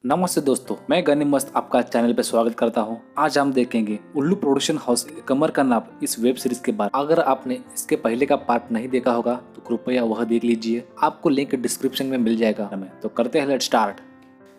नमस्ते दोस्तों, मैं गनी मस्त आपका चैनल पे स्वागत करता हूं। आज हम देखेंगे उल्लू प्रोडक्शन हाउस कमर का नाप इस वेब सीरीज के बारे। अगर आपने इसके पहले का पार्ट नहीं देखा होगा तो कृपया वह देख लीजिए, आपको लिंक डिस्क्रिप्शन में मिल जाएगा। तो करते हैं, लेट्स स्टार्ट।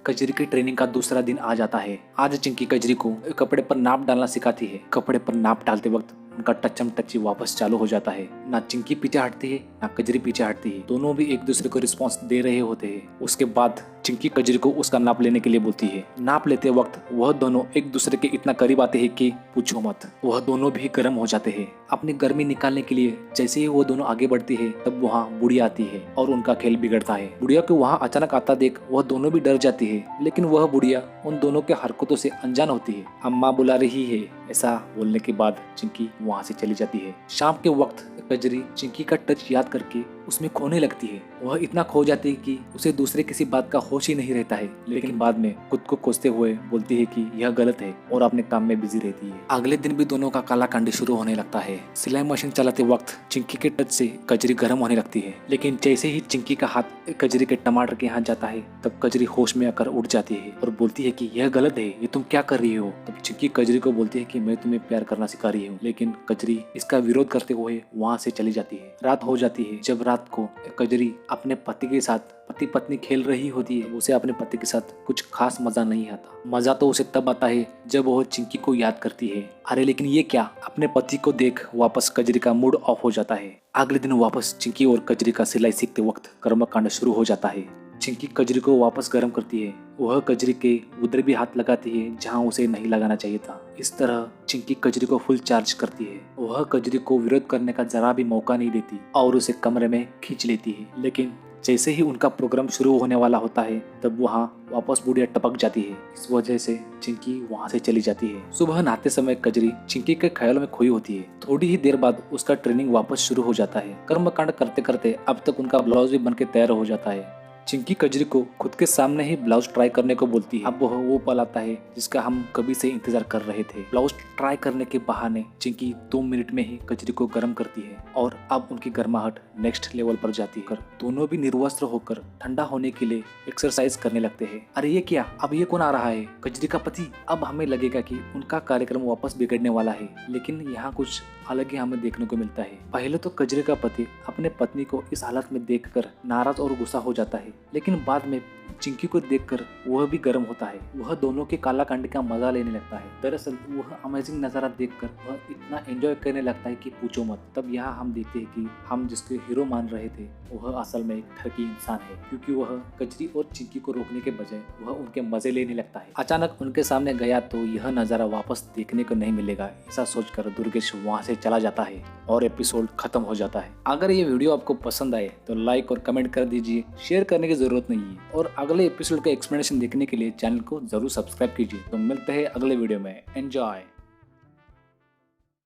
कजरी की ट्रेनिंग का दूसरा दिन आ जाता है। आज चिंकी कजरी को कपड़े पर नाप डालना सिखाती है। कपड़े पर नाप डालते वक्त उनका टचम टची वापस चालू हो जाता है। ना चिंकी पीछे हटती है ना कजरी पीछे हटती है, दोनों भी एक दूसरे को रिस्पॉन्स दे रहे होते हैं। उसके बाद चिंकी कजरी को उसका नाप लेने के लिए बोलती है। नाप लेते वक्त वह दोनों एक दूसरे के इतना करीब आते हैं कि पूछो मत। वह दोनों भी गर्म हो जाते हैं। अपनी गर्मी निकालने के लिए जैसे ही वो दोनों आगे बढ़ती है तब वहाँ बुढ़िया आती है और उनका खेल बिगड़ता है। बुढ़िया को वहाँ अचानक आता देख वह दोनों भी डर जाती है, लेकिन वह बुढ़िया उन दोनों के हरकतों से अनजान होती है। अम्मा बुला रही है, ऐसा बोलने के बाद चिंकी वहाँ से चली जाती है। शाम के वक्त कजरी चिंकी का टच याद करके उसमें खोने लगती है। वह इतना खो जाती है कि उसे दूसरे किसी बात का होश ही नहीं रहता है, लेकिन बाद में खुद को कोसते हुए बोलती है कि यह गलत है और अपने काम में बिजी रहती है। अगले दिन भी दोनों का काला कांडी शुरू होने लगता है। सिलाई मशीन चलाते वक्त चिंकी के टच से कजरी गर्म होने लगती है, लेकिन जैसे ही चिंकी का हाथ कजरी के टमाटर के हाथ जाता है तब कजरी होश में आकर उठ जाती है और बोलती है कि यह गलत है, ये तुम क्या कर रही हो। तब चिंकी कजरी को बोलती है कि मैं तुम्हें प्यार करना सिखा रही हूँ, लेकिन कजरी इसका विरोध करते हुए वहाँ से चली जाती है। रात हो जाती है। जब रात को कजरी अपने पति के साथ पति पत्नी खेल रही होती है, उसे अपने पति के साथ कुछ खास मजा नहीं आता। मजा तो उसे तब आता है जब वह चिंकी को याद करती है। अरे लेकिन ये क्या, अपने पति को देख वापस कजरी का मूड ऑफ हो जाता है। अगले दिन वापस चिंकी और कजरी का सिलाई सीखते वक्त कर्मकांड शुरू हो जाता है। चिंकी कजरी को वापस गर्म करती है। वह कजरी के उधर भी हाथ लगाती है जहां उसे नहीं लगाना चाहिए था। इस तरह चिंकी कजरी को फुल चार्ज करती है। वह कजरी को विरोध करने का जरा भी मौका नहीं देती और उसे कमरे में खींच लेती है। लेकिन जैसे ही उनका प्रोग्राम शुरू होने वाला होता है तब वहाँ वापस बुढ़िया टपक जाती है। इस वजह से चिंकी वहाँ से चली जाती है। सुबह नहाते समय कजरी चिंकी के ख्यालों में खोई होती है। थोड़ी ही देर बाद उसका ट्रेनिंग वापस शुरू हो जाता है। कर्मकांड करते करते अब तक उनका ब्लाउज भी बनके तैयार हो जाता है। चिंकी कजरी को खुद के सामने ही ब्लाउज ट्राई करने को बोलती है। अब वो पल आता है जिसका हम कभी से इंतजार कर रहे थे। ब्लाउज ट्राई करने के बहाने चिंकी 2 मिनट में ही कजरी को गर्म करती है और अब उनकी गर्माहट नेक्स्ट लेवल पर जाती है। दोनों भी निर्वस्त्र होकर ठंडा होने के लिए एक्सरसाइज करने लगते हैं। अरे ये क्या, अब ये कौन आ रहा है? कजरी का पति। अब हमें लगेगा कि उनका कार्यक्रम वापस बिगड़ने वाला है, लेकिन यहाँ कुछ अलग ही हमें देखने को मिलता है। पहले तो कजरी का पति अपने पत्नी को इस हालत में देखकर नाराज और गुस्सा हो जाता है, लेकिन बाद में चिंकी को देखकर वह भी गर्म होता है। वह दोनों के काला कांड का मजा लेने लगता है। दरअसल वह अमेजिंग नजारा देखकर वह इतना एंजॉय करने लगता है कि पूछो मत। तब यहाँ हम देखते हैं कि हम जिसके हीरो मान रहे थे वह असल में एक ठरकी इंसान है, क्योंकि वह कजरी और चिंकी को रोकने के बजाय वह उनके मजे लेने लगता है। अचानक उनके सामने गया तो यह नजारा वापस देखने को नहीं मिलेगा, ऐसा सोचकर दुर्गेश वहाँ से चला जाता है और एपिसोड खत्म हो जाता है। अगर ये वीडियो आपको पसंद आए तो लाइक और कमेंट कर दीजिए, शेयर करने की जरूरत नहीं है, और अगले एपिसोड का एक्सप्लेनेशन देखने के लिए चैनल को जरूर सब्सक्राइब कीजिए। तो मिलते हैं अगले वीडियो में। एंजॉय।